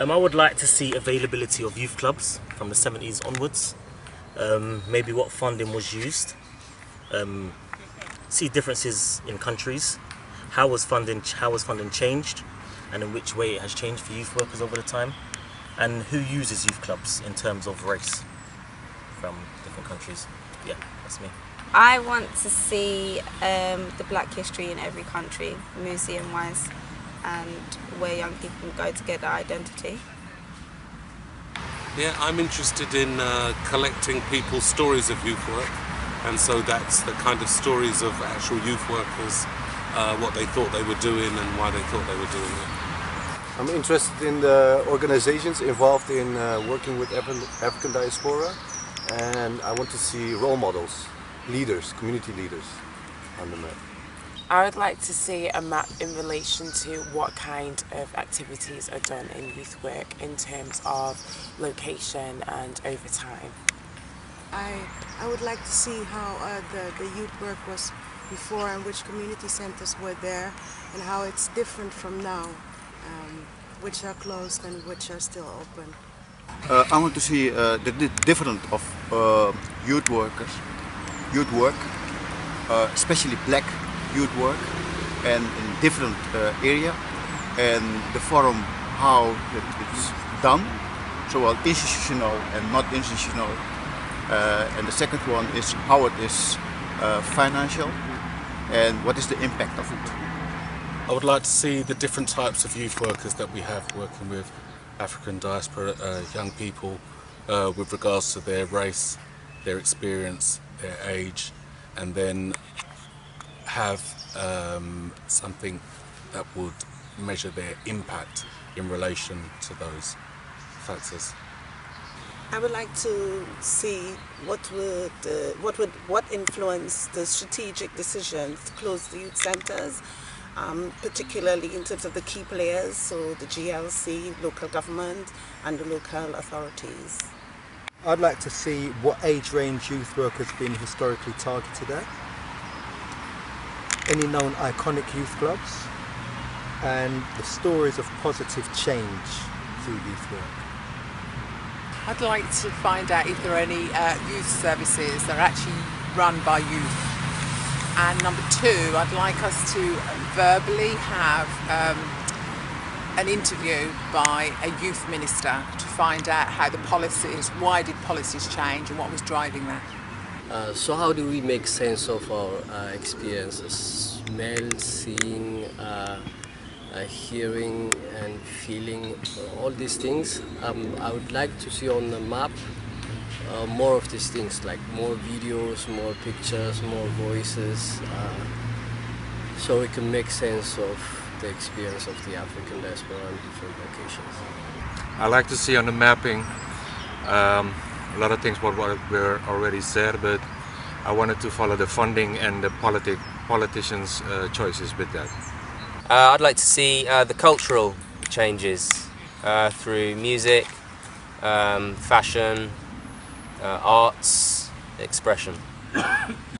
I would like to see availability of youth clubs from the 70s onwards. Maybe what funding was used. See differences in countries. How was funding changed, and in which way it has changed for youth workers over the time, and who uses youth clubs in terms of race from different countries. Yeah, that's me. I want to see the black history in every country, museum-wise, and where young people can go to get their identity. Yeah, I'm interested in collecting people's stories of youth work, and so that's the kind of stories of actual youth workers, what they thought they were doing and why they thought they were doing it. I'm interested in the organizations involved in working with African Diaspora, and I want to see role models, leaders, community leaders on the map. I would like to see a map in relation to what kind of activities are done in youth work in terms of location and over time. I would like to see how the youth work was before and which community centers were there and how it's different from now, which are closed and which are still open. I want to see the difference of youth work, especially black youth work, and in different area, and the forum how it's done, so institutional and not institutional, and the second one is how it is financial and what is the impact of it. I would like to see the different types of youth workers that we have working with African diaspora young people with regards to their race, their experience, their age, and then have something that would measure their impact in relation to those factors. I would like to see what influenced the strategic decisions to close the youth centres, particularly in terms of the key players, so the GLC, local government and the local authorities. I'd like to see what age range youth work has been historically targeted at, any known iconic youth clubs, and the stories of positive change through youth work. I'd like to find out if there are any youth services that are actually run by youth. And number two, I'd like us to verbally have an interview by a youth minister to find out how the policies, why did policies change and what was driving that. So how do we make sense of our experiences? Smell, seeing, hearing and feeling, all these things. I would like to see on the map more of these things, like more videos, more pictures, more voices, so we can make sense of the experience of the African diaspora in different locations. I like to see on the mapping a lot of things what were already said, but I wanted to follow the funding and the politicians' choices with that. I'd like to see the cultural changes through music, fashion, arts, expression.